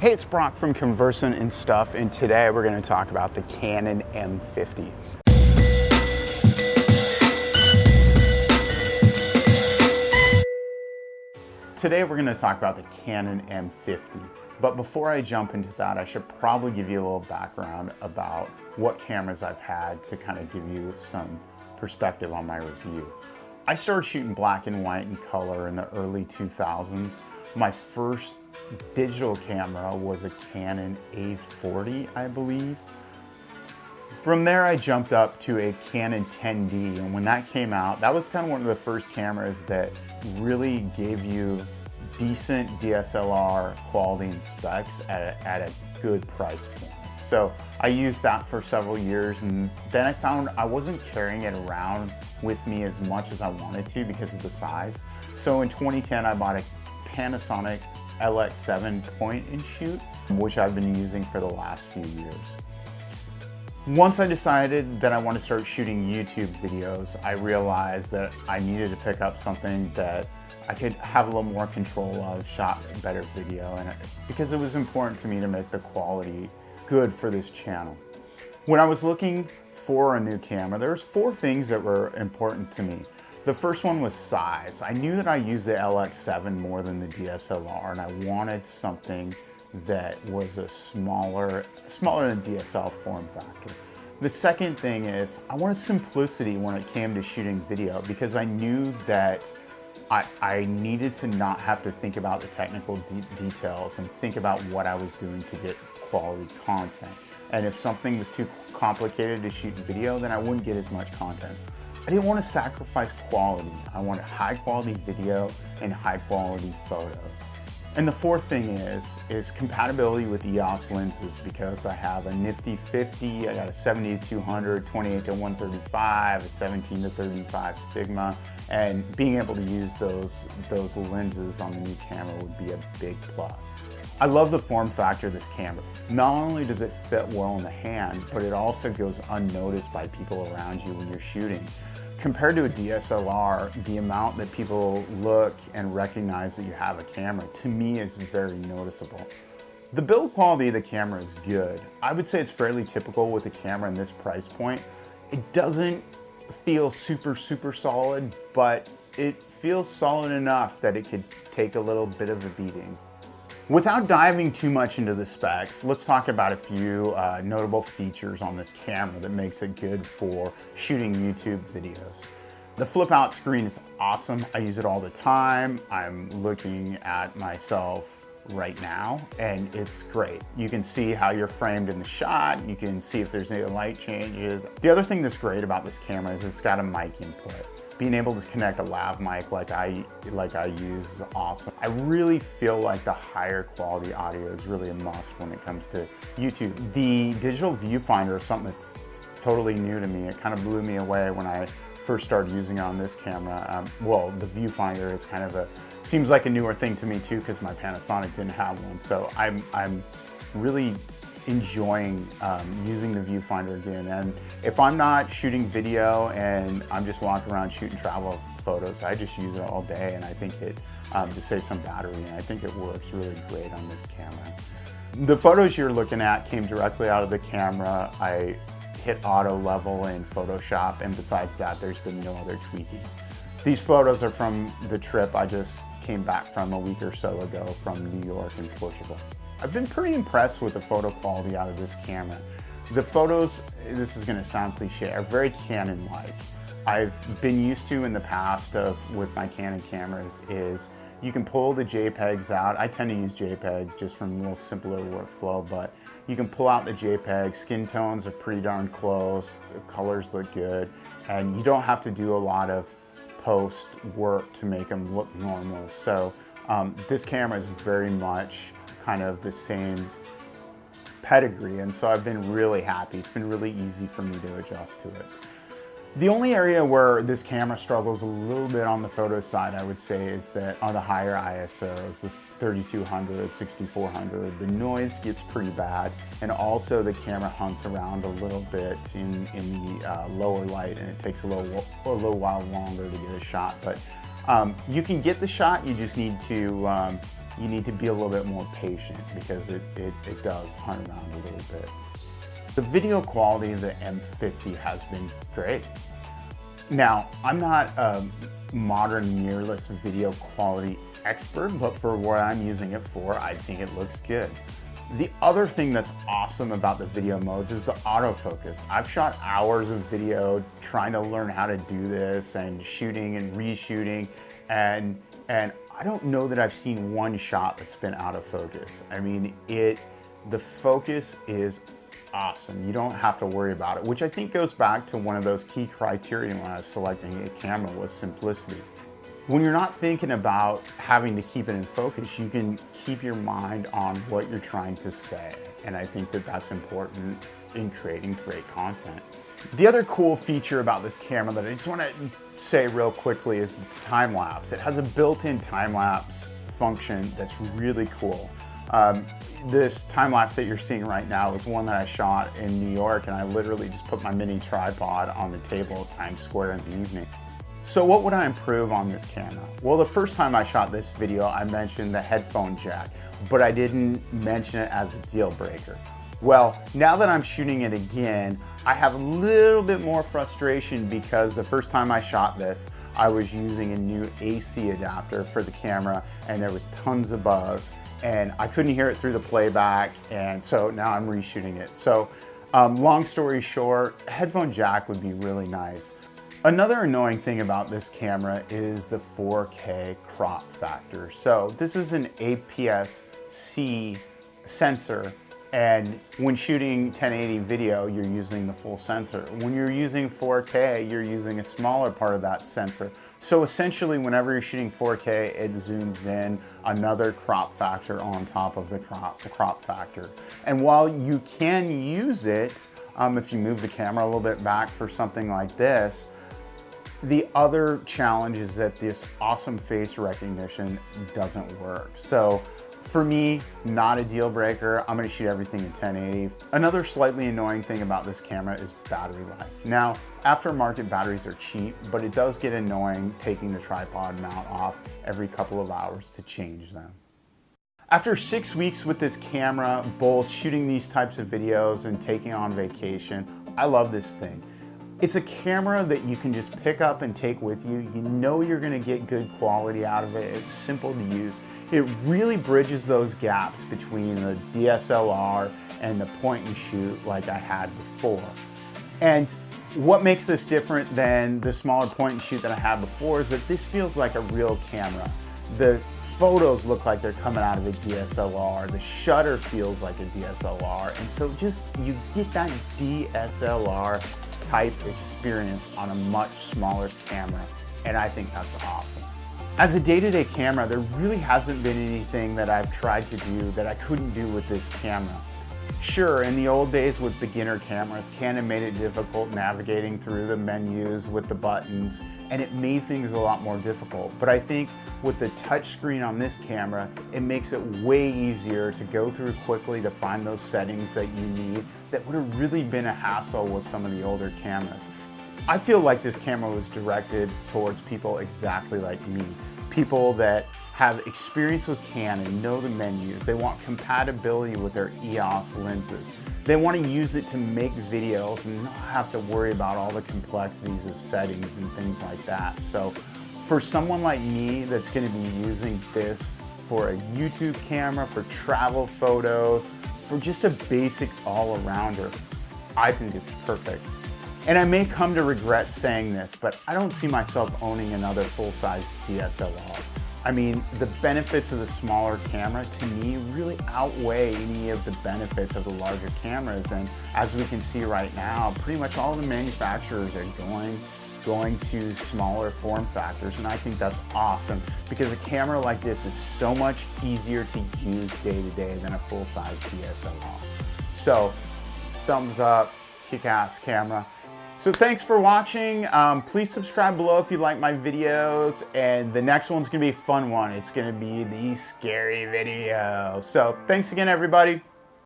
Hey, it's Brock from Conversant and Stuff, and today we're going to talk about the Canon M50. Today we're going to talk about the Canon M50, but before I jump into that, I should probably give you a little background about what cameras I've had to kind of give you some perspective on my review. I started shooting black and white and color in the early 2000s. My first digital camera was a Canon A40, I believe. From there, I jumped up to a Canon 10D, and when that came out, that was kind of one of the first cameras that really gave you decent DSLR quality and specs at a good price point. So I used that for several years, and then I found I wasn't carrying it around with me as much as I wanted to because of the size. So in 2010, I bought a Panasonic LX7 point and shoot, which I've been using for the last few years. Once I decided that I want to start shooting YouTube videos, I realized that I needed to pick up something that I could have a little more control of, shot better video, and because it was important to me to make the quality good for this channel. When I was looking for a new camera, there was 4 things that were important to me. The first one was size. I knew that I used the LX7 more than the DSLR, and I wanted something that was a smaller than DSLR form factor. The second thing is I wanted simplicity when it came to shooting video, because I knew that I needed to not have to think about the technical details and think about what I was doing to get quality content. And if something was too complicated to shoot video, then I wouldn't get as much content. I didn't want to sacrifice quality. I wanted high quality video and high quality photos. And the fourth thing is compatibility with EOS lenses, because I have a nifty 50, I got a 70-200, 28-135, a 17-35 stigma, and being able to use those lenses on the new camera would be a big plus. I love the form factor of this camera. Not only does it fit well in the hand, but it also goes unnoticed by people around you when you're shooting. Compared to a DSLR, the amount that people look and recognize that you have a camera, to me, is very noticeable. The build quality of the camera is good. I would say it's fairly typical with a camera in this price point. It doesn't feel super solid, but it feels solid enough that it could take a little bit of a beating. Without diving too much into the specs, let's talk about a few notable features on this camera that makes it good for shooting YouTube videos. The flip out screen is awesome. I use it all the time. I'm looking at myself right now and it's great. You can see how you're framed in the shot. You can see if there's any light changes. The other thing that's great about this camera is it's got a mic input. Being able to connect a lav mic like I use is awesome. I really feel like the higher quality audio is really a must when it comes to YouTube. The digital viewfinder is something that's totally new to me. It kind of blew me away when I first started using it on this camera. Well, the viewfinder is kind of seems like a newer thing to me too, because my Panasonic didn't have one. So I'm really enjoying using the viewfinder again. And if I'm not shooting video and I'm just walking around shooting travel photos, I just use it all day, and I think it to save some battery, and I think it works really great on this camera. The photos you're looking at came directly out of the camera. I hit auto level in Photoshop, and besides that, there's been no other tweaking. These photos are from the trip I just came back from a week or so ago from New York and Portugal. I've been pretty impressed with the photo quality out of this camera. The photos, this is gonna sound cliche, are very Canon-like. I've been used to in the past with my Canon cameras is you can pull the JPEGs out. I tend to use JPEGs just from a little simpler workflow, but you can pull out the JPEGs, skin tones are pretty darn close, the colors look good, and you don't have to do a lot of post work to make them look normal. So this camera is very much kind of the same pedigree, and so I've been really happy. It's been really easy for me to adjust to it. The only area where this camera struggles a little bit on the photo side, I would say, is that on the higher ISOs, this 3200, 6400, the noise gets pretty bad, and also the camera hunts around a little bit in the lower light, and it takes a little while longer to get a shot. But you can get the shot, you just need to you need to be a little bit more patient because it does hunt around a little bit. The video quality of the M50 has been great. Now, I'm not a modern mirrorless video quality expert, but for what I'm using it for, I think it looks good. The other thing that's awesome about the video modes is the autofocus. I've shot hours of video trying to learn how to do this and shooting and reshooting, and I don't know that I've seen one shot that's been out of focus. I mean, the focus is awesome. You don't have to worry about it, which I think goes back to one of those key criteria when I was selecting a camera, was simplicity. When you're not thinking about having to keep it in focus, you can keep your mind on what you're trying to say. And I think that that's important in creating great content. The other cool feature about this camera that I just want to say real quickly is the time lapse. It has a built-in time lapse function that's really cool. This time lapse that you're seeing right now is one that I shot in New York, and I literally just put my mini tripod on the table at Times Square in the evening. So what would I improve on this camera? Well, the first time I shot this video, I mentioned the headphone jack, but I didn't mention it as a deal breaker. Well, now that I'm shooting it again, I have a little bit more frustration because the first time I shot this, I was using a new AC adapter for the camera and there was tons of buzz and I couldn't hear it through the playback, and so now I'm reshooting it. So long story short, headphone jack would be really nice. Another annoying thing about this camera is the 4K crop factor. So this is an APS-C sensor, and when shooting 1080 video, you're using the full sensor. When you're using 4K, you're using a smaller part of that sensor. So essentially, whenever you're shooting 4K, it zooms in another crop factor on top of the crop factor. And while you can use it, if you move the camera a little bit back for something like this, the other challenge is that this awesome face recognition doesn't work. So for me, not a deal breaker. I'm gonna shoot everything in 1080. Another slightly annoying thing about this camera is battery life. Now, aftermarket batteries are cheap, but it does get annoying taking the tripod mount off every couple of hours to change them. After 6 weeks with this camera, both shooting these types of videos and taking on vacation, I love this thing. It's a camera that you can just pick up and take with you. You know you're gonna get good quality out of it. It's simple to use. It really bridges those gaps between the DSLR and the point and shoot like I had before. And what makes this different than the smaller point and shoot that I had before is that this feels like a real camera. The photos look like they're coming out of a DSLR. The shutter feels like a DSLR. And so just, you get that DSLR type experience on a much smaller camera, and I think that's awesome. As a day-to-day camera, there really hasn't been anything that I've tried to do that I couldn't do with this camera. Sure, in the old days with beginner cameras, Canon made it difficult navigating through the menus with the buttons, and it made things a lot more difficult. But I think with the touchscreen on this camera, it makes it way easier to go through quickly to find those settings that you need that would have really been a hassle with some of the older cameras. I feel like this camera was directed towards people exactly like me. People that have experience with Canon, know the menus, they want compatibility with their EOS lenses. They want to use it to make videos and not have to worry about all the complexities of settings and things like that. So for someone like me that's going to be using this for a YouTube camera, for travel photos, for just a basic all-arounder, I think it's perfect. And I may come to regret saying this, but I don't see myself owning another full-size DSLR. I mean, the benefits of the smaller camera to me really outweigh any of the benefits of the larger cameras. And as we can see right now, pretty much all the manufacturers are going to smaller form factors, and I think that's awesome because a camera like this is so much easier to use day to day than a full-size DSLR. So, thumbs up, kick-ass camera. So thanks for watching. Please subscribe below if you like my videos, and the next one's gonna be a fun one. It's gonna be the scary video. So thanks again, everybody.